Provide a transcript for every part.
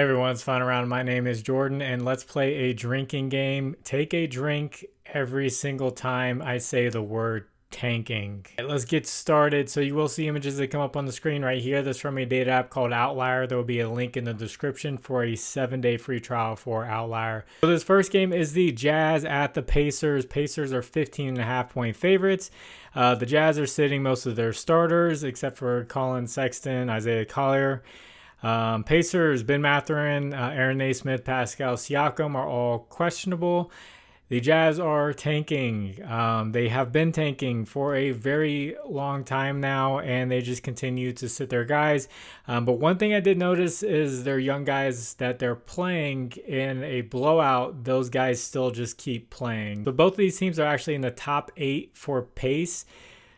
Hey everyone, it's fun around. My name is Jordan, and let's play a drinking game. Take a drink every single time I say the word tanking. Let's get started. So you will see images that come up on the screen right here. This is from a data app called Outlier. There will be a link in the description for a 7-day free trial for Outlier. So this first game is the Jazz at the Pacers. Pacers are 15.5-point favorites. The Jazz are sitting most of their starters except for Colin Sexton, Isaiah Collier. Pacers, Ben Mathurin, Aaron Naismith, Pascal Siakam are all questionable. The Jazz are tanking. They have been tanking for a very long time now, and they just continue to sit their guys. But one thing I did notice is their young guys that they're playing in a blowout, those guys still just keep playing. So both of these teams are actually in the top 8 for pace.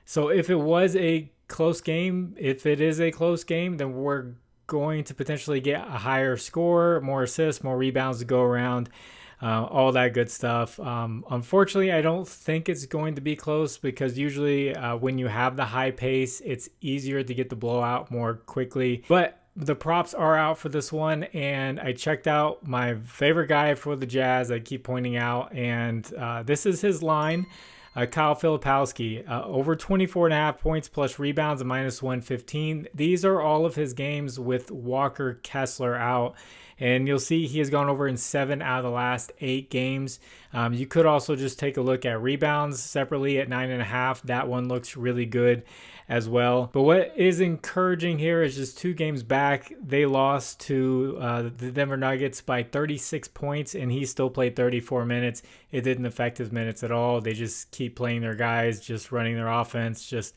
So if it was a close game, then we're going to potentially get a higher score, more assists, more rebounds to go around, all that good stuff. Unfortunately, I don't think it's going to be close because usually when you have the high pace, it's easier to get the blowout more quickly. But the props are out for this one, and I checked out my favorite guy for the Jazz I keep pointing out, and this is his line. Kyle Filipowski, over 24.5 points plus rebounds, a -115. These are all of his games with Walker Kessler out. And you'll see he has gone over in 7 out of the last 8 games. You could also just take a look at rebounds separately at 9.5. That one looks really good as well. But what is encouraging here is just 2 games back, they lost to the Denver Nuggets by 36 points, and he still played 34 minutes. It didn't affect his minutes at all. They just keep playing their guys, just running their offense. Just,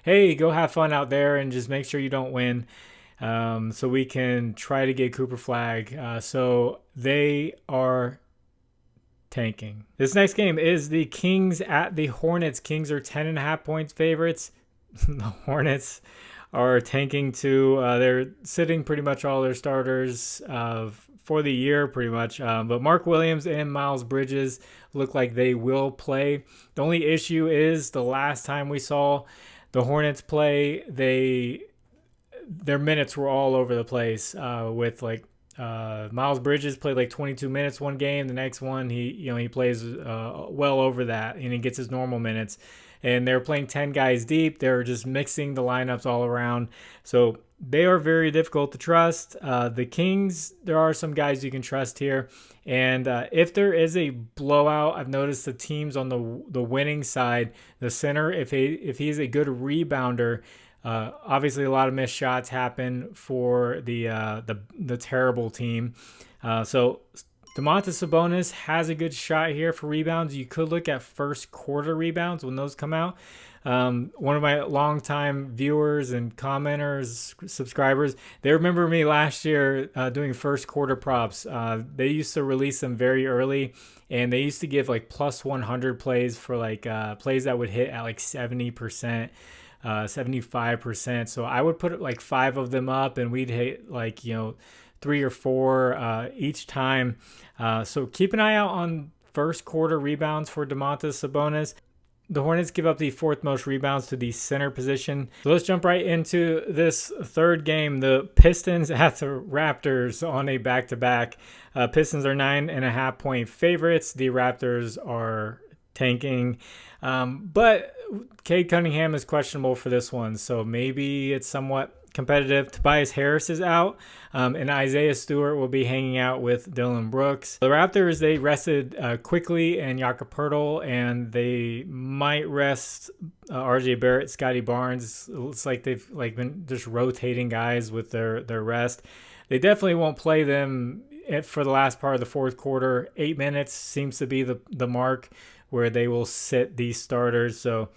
hey, go have fun out there and just make sure you don't win. So we can try to get Cooper Flag. So they are tanking. This next game is the Kings at the Hornets. Kings are 10.5 points favorites. The Hornets are tanking too. They're sitting pretty much all their starters for the year pretty much. But Mark Williams and Miles Bridges look like they will play. The only issue is the last time we saw the Hornets play, their minutes were all over the place with like Miles Bridges played like 22 minutes one game. The next one, he plays well over that, and he gets his normal minutes. And they're playing 10 guys deep. They're just mixing the lineups all around. So they are very difficult to trust. The Kings, there are some guys you can trust here. And if there is a blowout, I've noticed the teams on the winning side, the center, if he's a good rebounder, obviously a lot of missed shots happen for the terrible team. So Domantas Sabonis has a good shot here for rebounds. You could look at first quarter rebounds when those come out. One of my longtime viewers and commenters, subscribers, they remember me last year doing first quarter props. They used to release them very early, and they used to give like plus 100 plays for like plays that would hit at like 70%. 75%. So I would put like 5 of them up, and we'd hit like 3 or 4 each time. So keep an eye out on first quarter rebounds for Domantas Sabonis. The Hornets give up the 4th most rebounds to the center position. So let's jump right into this third game. The Pistons at the Raptors on a back-to-back. Pistons are 9.5 point favorites. The Raptors are tanking. But Cade Cunningham is questionable for this one, so maybe it's somewhat competitive. Tobias Harris is out, and Isaiah Stewart will be hanging out with Dylan Brooks. The Raptors, they rested quickly and Jakob Poeltl, and they might rest RJ Barrett, Scotty Barnes. It looks like they've been just rotating guys with their rest. They definitely won't play them for the last part of the fourth quarter. 8 minutes seems to be the mark where they will sit these starters. So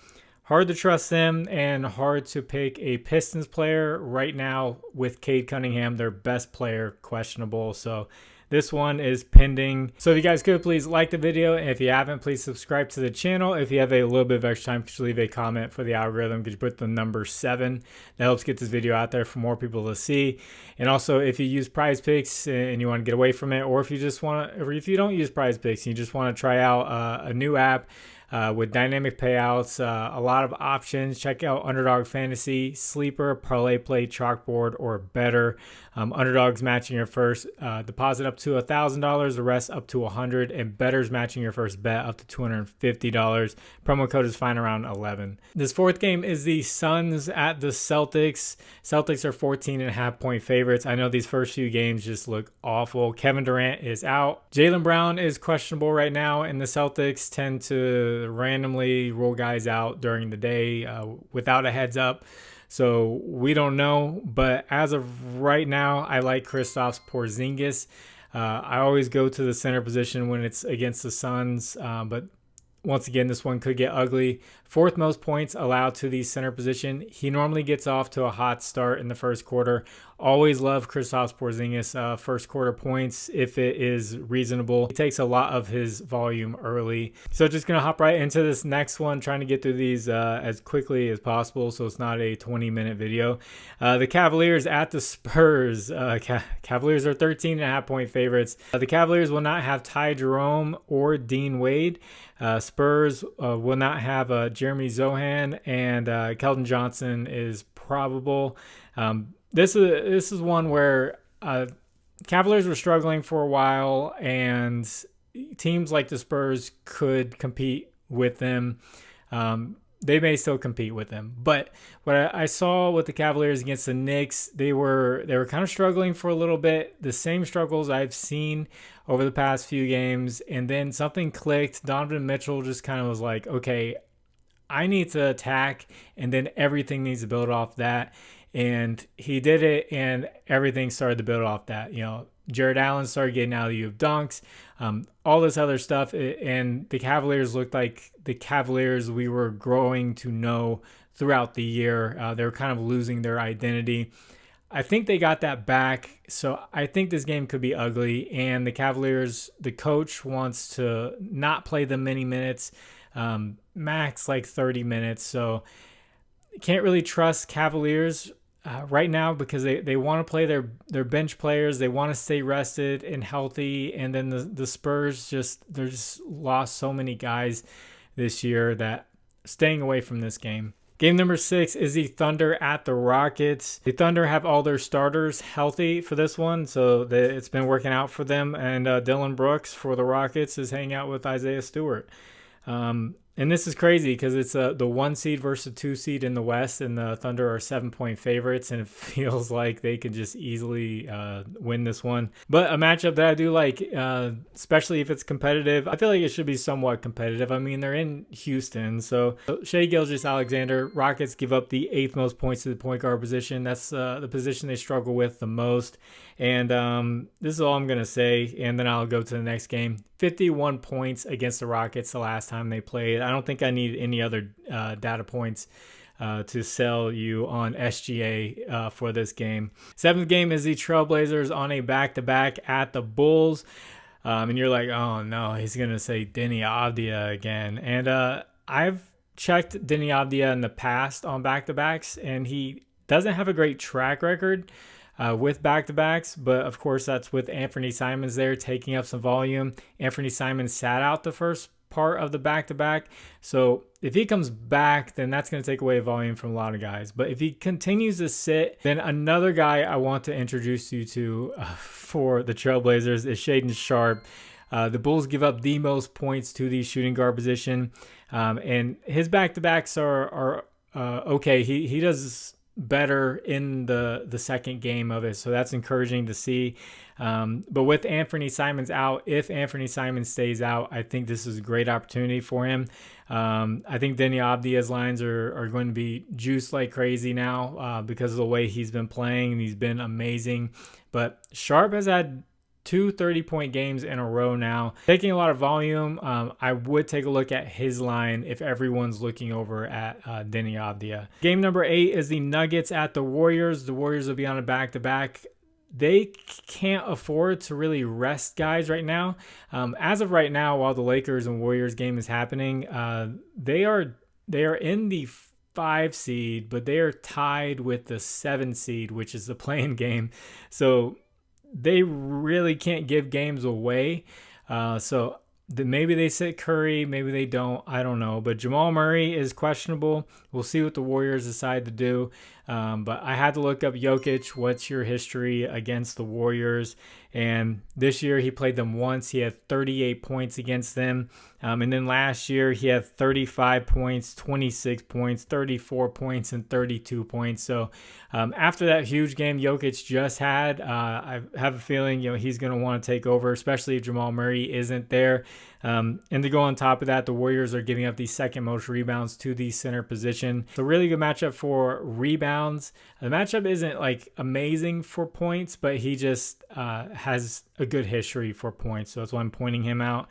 hard to trust them and hard to pick a Pistons player right now with Cade Cunningham, their best player, questionable. So this one is pending. So if you guys could please like the video, and if you haven't, please subscribe to the channel. If you have a little bit of extra time, could you leave a comment for the algorithm? Could you put the number 7? That helps get this video out there for more people to see. And also, if you use Prizepicks and you want to get away from it, or if you don't use Prizepicks and you just want to try out a new app, with dynamic payouts, a lot of options. Check out Underdog Fantasy, Sleeper, ParlayPlay, ChalkBoard, or BETR. Underdog's matching your first deposit up to $1,000, the rest up to $100, and Better's matching your first bet up to $250. Promo code is fine around 11. This fourth game is the Suns at the Celtics. Celtics are 14.5-point favorites. I know these first few games just look awful. Kevin Durant is out. Jaylen Brown is questionable right now, and the Celtics tend to randomly roll guys out during the day without a heads up. So we don't know, but as of right now, I like Kristaps Porzingis. I always go to the center position when it's against the Suns, but once again, this one could get ugly. Fourth most points allowed to the center position. He normally gets off to a hot start in the first quarter. Always love Kristaps Porzingis first quarter points if it is reasonable. He takes a lot of his volume early. So just going to hop right into this next one, trying to get through these as quickly as possible so it's not a 20-minute video. The Cavaliers at the Spurs. Cavaliers are 13.5-point favorites. The Cavaliers will not have Ty Jerome or Dean Wade. Spurs will not have Jeremy Zohan, and Keldon Johnson is probable. This is one where Cavaliers were struggling for a while, and teams like the Spurs could compete with them. They may still compete with them, but what I saw with the Cavaliers against the Knicks, they were kind of struggling for a little bit. The same struggles I've seen over the past few games, and then something clicked. Donovan Mitchell just kind of was like, okay, I need to attack, and then everything needs to build off that. And he did it, and everything started to build off that. Jared Allen started getting out of you of dunks, all this other stuff, and the Cavaliers looked like the Cavaliers we were growing to know throughout the year. They were kind of losing their identity. I think they got that back, so I think this game could be ugly, and the Cavaliers, the coach wants to not play them many minutes, max like 30 minutes, so can't really trust Cavaliers right now because they want to play their bench players. They want to stay rested and healthy. And then the Spurs they're just lost so many guys this year that staying away from this game. Game number 6 is the Thunder at the Rockets. The Thunder have all their starters healthy for this one, so it's been working out for them. And Dylan Brooks for the Rockets is hanging out with Isaiah Stewart. And this is crazy because it's the 1 seed versus the 2 seed in the West, and the Thunder are 7-point favorites, and it feels like they could just easily win this one. But a matchup that I do like, especially if it's competitive, I feel like it should be somewhat competitive. I mean, they're in Houston, so Shai Gilgeous-Alexander, Rockets give up the 8th most points to the point guard position. That's the position they struggle with the most. And this is all I'm going to say, and then I'll go to the next game. 51 points against the Rockets the last time they played. I don't think I need any other data points to sell you on SGA for this game. 7th game is the Trailblazers on a back-to-back at the Bulls. And you're like, oh no, he's going to say Deni Avdija again. And I've checked Deni Avdija in the past on back-to-backs, and he doesn't have a great track record with back-to-backs, but of course that's with Anthony Simons there taking up some volume. Anthony Simons sat out the first part of the back-to-back, so if he comes back, then that's going to take away volume from a lot of guys. But if he continues to sit, then another guy I want to introduce you to for the Trailblazers is Shaedon Sharpe. The Bulls give up the most points to the shooting guard position, and his back-to-backs are okay. He does better in the second game of it, so that's encouraging to see. But with Anthony Simons out, if Anthony Simons stays out, I think this is a great opportunity for him. I think Deni Avdija's lines are going to be juiced like crazy now because of the way he's been playing, and he's been amazing. But Sharpe has had 2 30-point games in a row now, taking a lot of volume. I would take a look at his line if everyone's looking over at Deni Avdija. Game number 8 is the Nuggets at the Warriors. The Warriors will be on a back-to-back. They can't afford to really rest guys right now. As of right now, while the Lakers and Warriors game is happening, they are in the 5 seed, but they are tied with the 7 seed, which is the play-in game. So they really can't give games away. So Maybe they sit Curry, maybe they don't. I don't know. But Jamal Murray is questionable. We'll see what the Warriors decide to do. But I had to look up Jokic. What's your history against the Warriors? And this year he played them once. He had 38 points against them. And then last year he had 35 points, 26 points, 34 points, and 32 points. So after that huge game Jokic just had, I have a feeling he's going to want to take over, especially if Jamal Murray isn't there. And to go on top of that, the Warriors are giving up the second most rebounds to the center position. It's a really good matchup for rebounds. The matchup isn't like amazing for points, but he just has a good history for points. So that's why I'm pointing him out.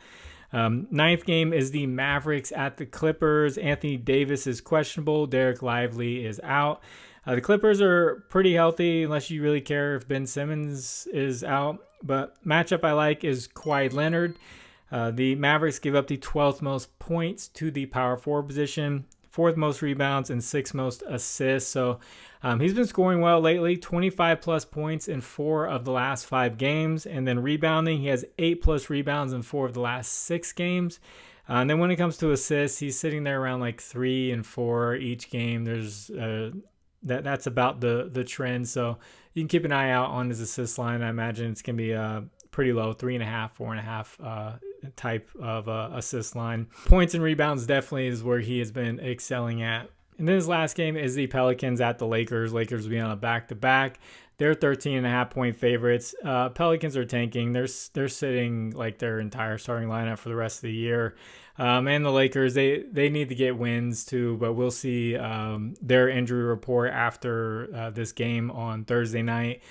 Ninth game is the Mavericks at the Clippers. Anthony Davis is questionable. Derek Lively is out. The Clippers are pretty healthy unless you really care if Ben Simmons is out. But matchup I like is Kawhi Leonard. The Mavericks give up the 12th most points to the power forward position, 4th most rebounds, and 6th most assists. So he's been scoring well lately, 25 plus points in 4 of the last 5 games. And then rebounding, he has 8 plus rebounds in 4 of the last 6 games. And then when it comes to assists, he's sitting there around like 3 and 4 each game. There's that's about the trend. So you can keep an eye out on his assist line. I imagine it's going to be pretty low, 3.5, 4.5 type of assist line. Points and rebounds definitely is where he has been excelling at. And then his last game is the Pelicans at the Lakers. Lakers will be on a back-to-back. They're 13.5 point favorites. Pelicans are tanking. They're sitting like their entire starting lineup for the rest of the year. And the Lakers, they need to get wins too, but we'll see their injury report after this game on Thursday night.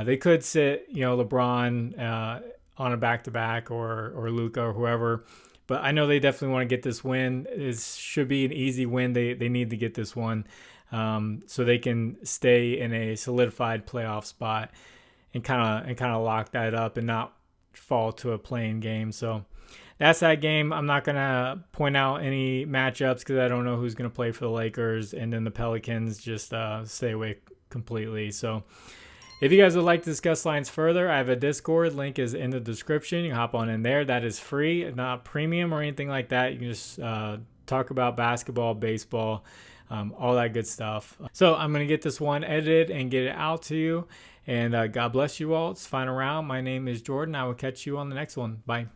They could sit, LeBron on a back-to-back or Luka or whoever. But I know they definitely want to get this win. It should be an easy win. They need to get this one so they can stay in a solidified playoff spot and kind of lock that up and not fall to a playing game. So that's that game. I'm not going to point out any matchups because I don't know who's going to play for the Lakers. And then the Pelicans just stay away completely. So if you guys would like to discuss lines further, I have a Discord. Link is in the description. You can hop on in there. That is free, not premium or anything like that. You can just talk about basketball, baseball, all that good stuff. So I'm going to get this one edited and get it out to you. And God bless you all. It's final round. My name is Jordan. I will catch you on the next one. Bye.